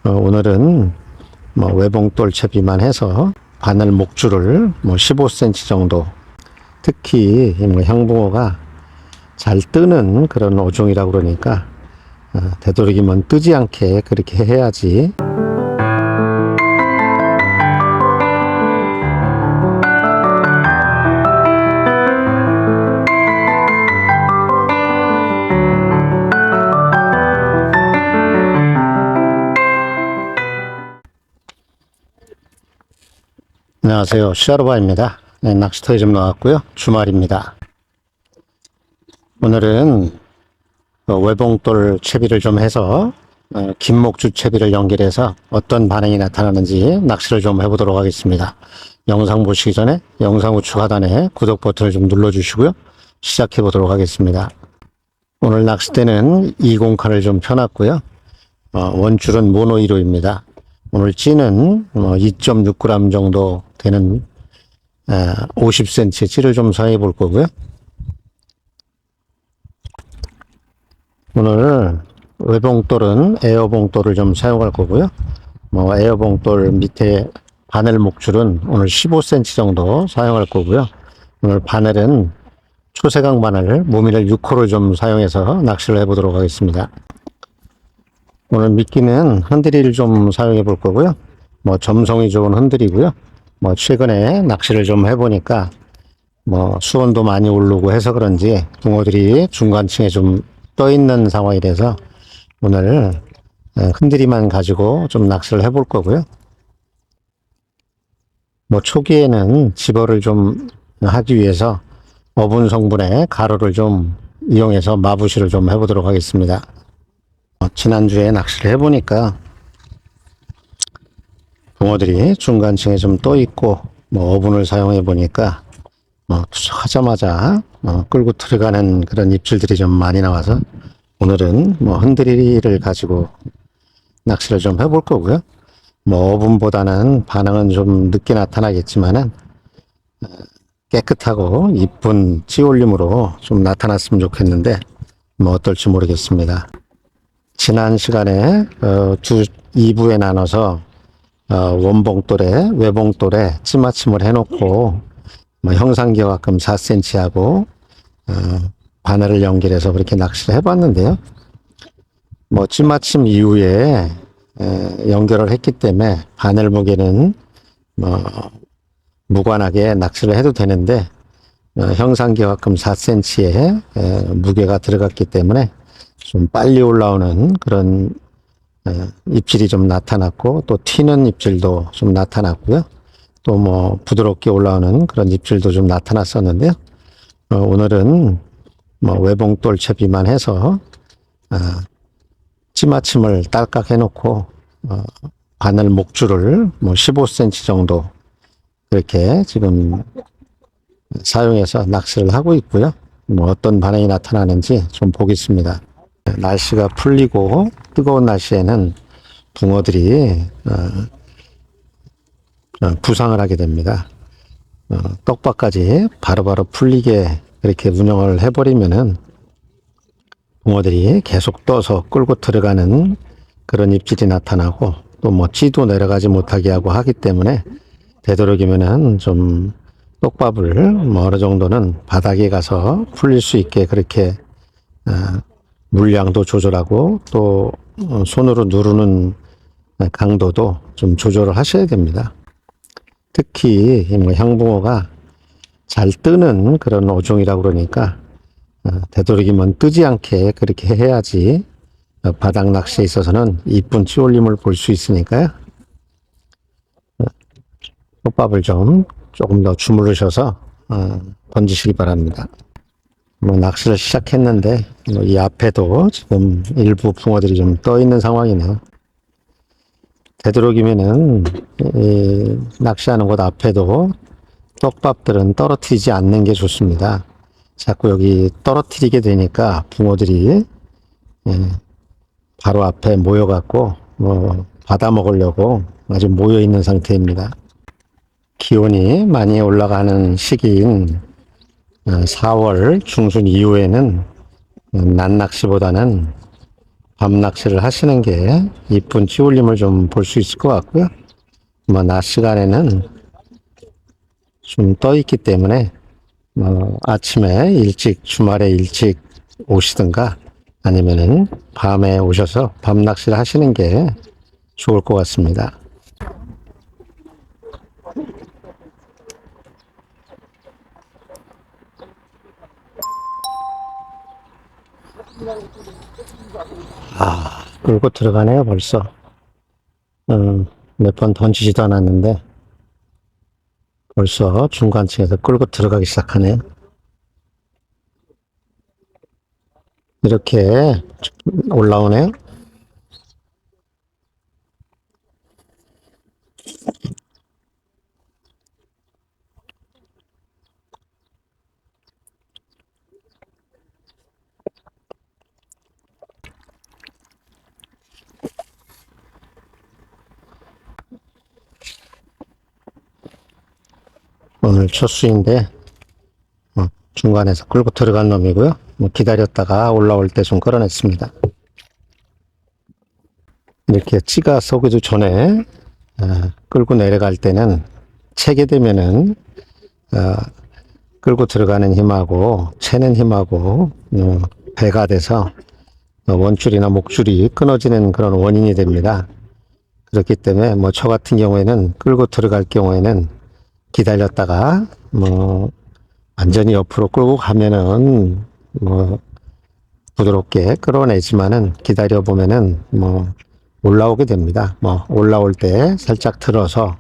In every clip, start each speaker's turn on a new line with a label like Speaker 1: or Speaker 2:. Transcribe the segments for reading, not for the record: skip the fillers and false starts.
Speaker 1: 오늘은 외봉돌 채비만 해서 바늘 목줄을 15cm 정도, 특히 향붕어가 잘 뜨는 그런 어종이라고 그러니까 되도록이면 뜨지 않게 그렇게 해야지. 안녕하세요, 샤르바입니다. 네, 낚시터에 좀 나왔고요. 주말입니다. 오늘은 외봉돌 채비를 좀 해서 긴목줄 채비를 연결해서 어떤 반응이 나타나는지 낚시를 좀 해보도록 하겠습니다. 영상 보시기 전에 영상 우측 하단에 구독 버튼을 좀 눌러주시고요. 시작해 보도록 하겠습니다. 오늘 낚싯대는 20칸을 좀 펴놨고요. 원줄은 모노 1호입니다. 오늘 찌는 2.6g 정도 되는 50cm 찌를 좀 사용해 볼 거고요. 오늘 외봉돌은 에어봉돌을 좀 사용할 거고요. 에어봉돌 밑에 바늘 목줄은 오늘 15cm 정도 사용할 거고요. 오늘 바늘은 초세강 바늘 모미를 6호를 좀 사용해서 낚시를 해보도록 하겠습니다. 오늘 미끼는 흔들이를 좀 사용해 볼 거고요. 점성이 좋은 흔들이고요. 최근에 낚시를 좀 해보니까 수온도 많이 오르고 해서 그런지 붕어들이 중간층에 좀 떠 있는 상황이 돼서 오늘 흔들이만 가지고 좀 낚시를 해볼 거고요. 초기에는 집어를 좀 하기 위해서 어분 성분의 가루를 좀 이용해서 마부시를 좀 해보도록 하겠습니다. 지난주에 낚시를 해보니까 붕어들이 중간층에 좀 떠 있고 어분을 사용해 보니까 투척하자마자 끌고 들어가는 그런 입질들이 좀 많이 나와서 오늘은 흔들이를 가지고 낚시를 좀 해볼 거고요. 어분보다는 반응은 좀 늦게 나타나겠지만은 깨끗하고 이쁜 찌올림으로 좀 나타났으면 좋겠는데 어떨지 모르겠습니다. 지난 시간에 2부에 나눠서 원봉돌에 외봉돌에 찌마침을 해놓고 형상기와금 4cm 하고 바늘을 연결해서 그렇게 낚시를 해봤는데요. 찌마침 이후에 연결을 했기 때문에 바늘 무게는 무관하게 낚시를 해도 되는데 형상기와금 4cm의 무게가 들어갔기 때문에 좀 빨리 올라오는 그런 입질이 좀 나타났고, 또 튀는 입질도 좀 나타났고요. 또 부드럽게 올라오는 그런 입질도 좀 나타났었는데요. 오늘은 외봉돌 채비만 해서 찌마침을 딸깍 해놓고 바늘 목줄을 15cm 정도 그렇게 지금 사용해서 낚시를 하고 있고요. 어떤 반응이 나타나는지 좀 보겠습니다. 날씨가 풀리고 뜨거운 날씨에는 붕어들이 부상을 하게 됩니다. 떡밥까지 바로바로 풀리게 그렇게 운영을 해버리면은 붕어들이 계속 떠서 끌고 들어가는 그런 입질이 나타나고, 또 찌도 내려가지 못하게 하고 하기 때문에 되도록이면은 좀 떡밥을 어느 정도는 바닥에 가서 풀릴 수 있게 그렇게 물량도 조절하고 또 손으로 누르는 강도도 좀 조절을 하셔야 됩니다. 특히 향붕어가 잘 뜨는 그런 어종이라고 그러니까 되도록이면 뜨지 않게 그렇게 해야지 바닥 낚시에 있어서는 이쁜 찌올림을 볼 수 있으니까요. 떡밥을 조금 더 주무르셔서 던지시기 바랍니다. 낚시를 시작했는데 이 앞에도 지금 일부 붕어들이 좀 떠 있는 상황이네요. 되도록이면은 낚시하는 곳 앞에도 떡밥들은 떨어뜨리지 않는 게 좋습니다. 자꾸 여기 떨어뜨리게 되니까 붕어들이 바로 앞에 모여갖고 받아 먹으려고 아주 모여 있는 상태입니다. 기온이 많이 올라가는 시기인 4월 중순 이후에는 낮 낚시보다는 밤 낚시를 하시는 게 이쁜 찌울림을 좀 볼 수 있을 것 같고요. 뭐, 낮 시간에는 좀 떠 있기 때문에, 아침에 일찍, 주말에 일찍 오시든가, 아니면은 밤에 오셔서 밤 낚시를 하시는 게 좋을 것 같습니다. 끌고 들어가네요, 벌써. 몇 번 던지지도 않았는데, 벌써 중간층에서 끌고 들어가기 시작하네요. 이렇게 올라오네요. 오늘 첫 수인데, 중간에서 끌고 들어간 놈이고요. 기다렸다가 올라올 때 좀 끌어냈습니다. 이렇게 찌가 서기도 전에 끌고 내려갈 때는 채게 되면은 끌고 들어가는 힘하고 채는 힘하고 배가 돼서 원줄이나 목줄이 끊어지는 그런 원인이 됩니다. 그렇기 때문에 뭐 저 같은 경우에는 끌고 들어갈 경우에는 기다렸다가 완전히 옆으로 끌고 가면은 부드럽게 끌어내지만은 기다려 보면은 올라오게 됩니다. 올라올 때 살짝 들어서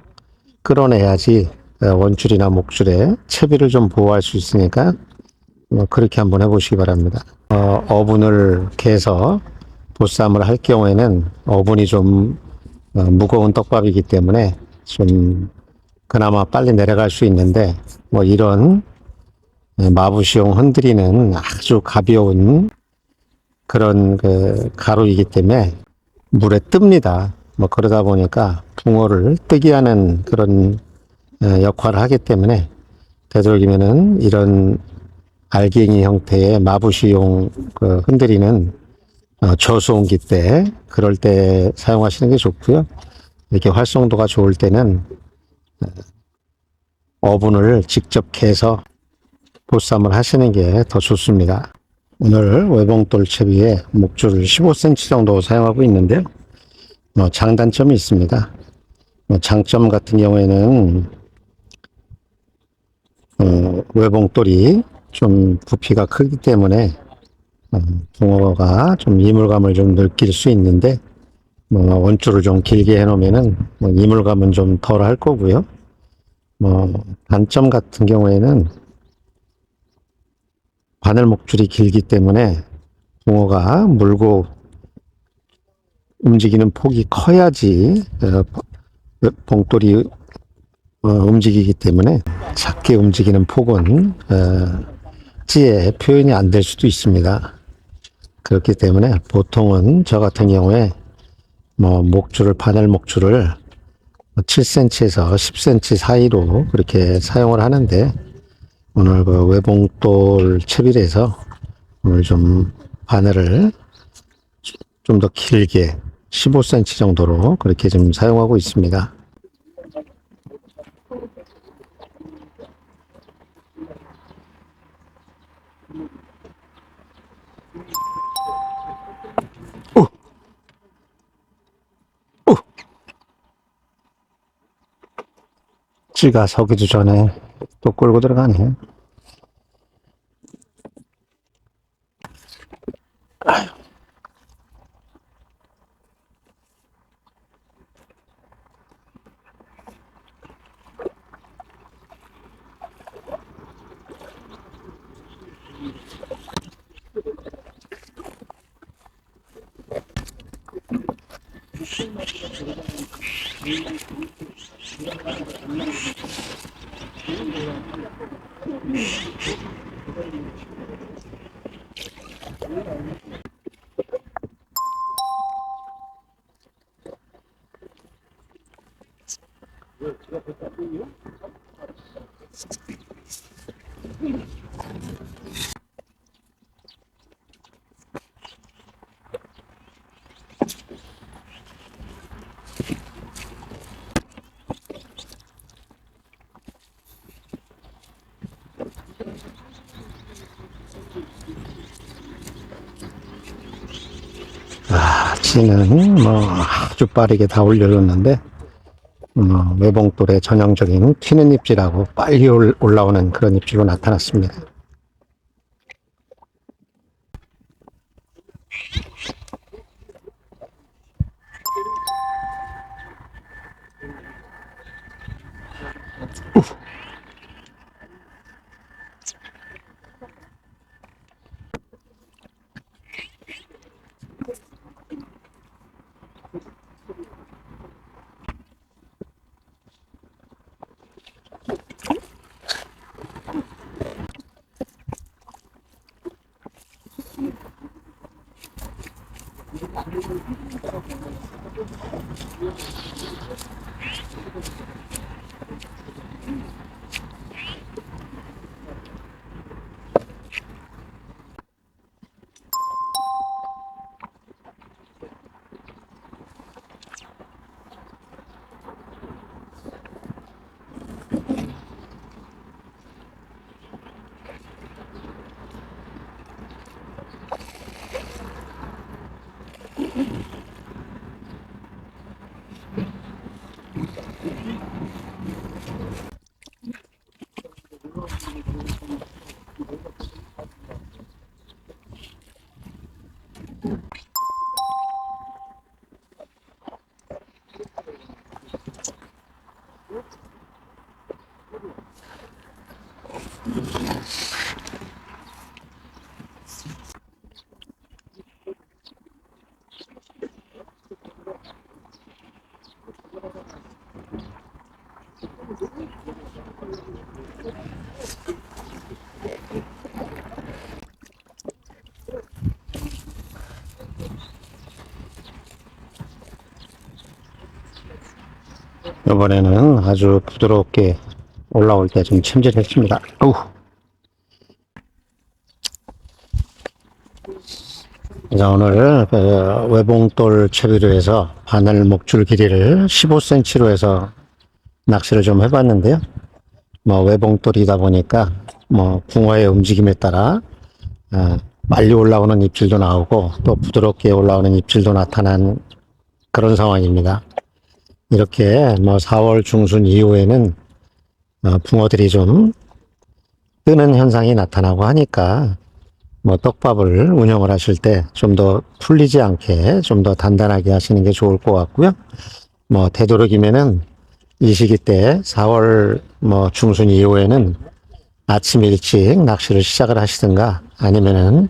Speaker 1: 끌어내야지 원줄이나 목줄에 채비를 좀 보호할 수 있으니까 그렇게 한번 해보시기 바랍니다. 어분을 개서 보쌈을 할 경우에는 어분이 좀 무거운 떡밥이기 때문에 좀 그나마 빨리 내려갈 수 있는데 이런 마부시용 흔들이는 아주 가벼운 그런 그 가루이기 때문에 물에 뜹니다. 그러다 보니까 붕어를 뜨게 하는 그런 역할을 하기 때문에 되도록이면은 이런 알갱이 형태의 마부시용 그 흔들이는 저수온기 때 그럴 때 사용하시는 게 좋고요. 이렇게 활성도가 좋을 때는 어분을 직접 캐서 보쌈을 하시는 게 더 좋습니다. 오늘 외봉돌 채비에 목줄을 15cm 정도 사용하고 있는데요. 장단점이 있습니다. 장점 같은 경우에는 외봉돌이 좀 부피가 크기 때문에 붕어가 좀 이물감을 좀 느낄 수 있는데 원줄을 좀 길게 해놓으면은 이물감은 좀 덜 할 거고요. 단점 같은 경우에는 바늘 목줄이 길기 때문에 붕어가 물고 움직이는 폭이 커야지 봉돌이 움직이기 때문에 작게 움직이는 폭은 찌에 표현이 안 될 수도 있습니다. 그렇기 때문에 보통은 저 같은 경우에 목줄을 바늘 목줄을 7cm에서 10cm 사이로 그렇게 사용을 하는데 오늘 그 외봉돌 채비에서 오늘 좀 바늘을 좀 더 길게 15cm 정도로 그렇게 좀 사용하고 있습니다. 찌가 서기도 전에 또 끌고 들어가네. 낚시는 뭐 아주 빠르게 다 올려줬는데 외봉돌의 전형적인 튀는 입질하고 빨리 올라오는 그런 입질로 나타났습니다. 이번에는 아주 부드럽게 올라올 때 좀 챔질했습니다. 자, 오늘 외봉돌 채비로 해서 바늘 목줄 길이를 15cm로 해서 낚시를 좀 해봤는데요. 뭐 외봉돌이다 보니까 뭐 붕어의 움직임에 따라 빨리 올라오는 입질도 나오고 또 부드럽게 올라오는 입질도 나타난 그런 상황입니다. 이렇게 뭐 4월 중순 이후에는 붕어들이 좀 뜨는 현상이 나타나고 하니까 뭐 떡밥을 운영을 하실 때 좀 더 풀리지 않게 좀 더 단단하게 하시는 게 좋을 것 같고요. 뭐 되도록이면은 이 시기 때 4월 뭐 중순 이후에는 아침 일찍 낚시를 시작을 하시든가 아니면은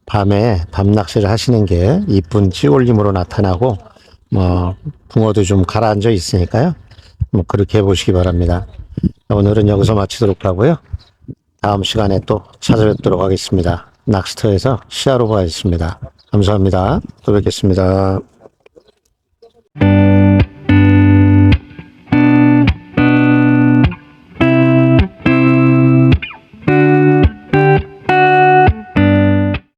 Speaker 1: 밤에 밤 낚시를 하시는 게 이쁜 찌올림으로 나타나고 뭐 붕어도 좀 가라앉아 있으니까요. 뭐 그렇게 해보시기 바랍니다. 오늘은 여기서 마치도록 하고요. 다음 시간에 또 찾아뵙도록 하겠습니다. 낚시터에서 시야로 가겠습니다. 감사합니다. 또 뵙겠습니다.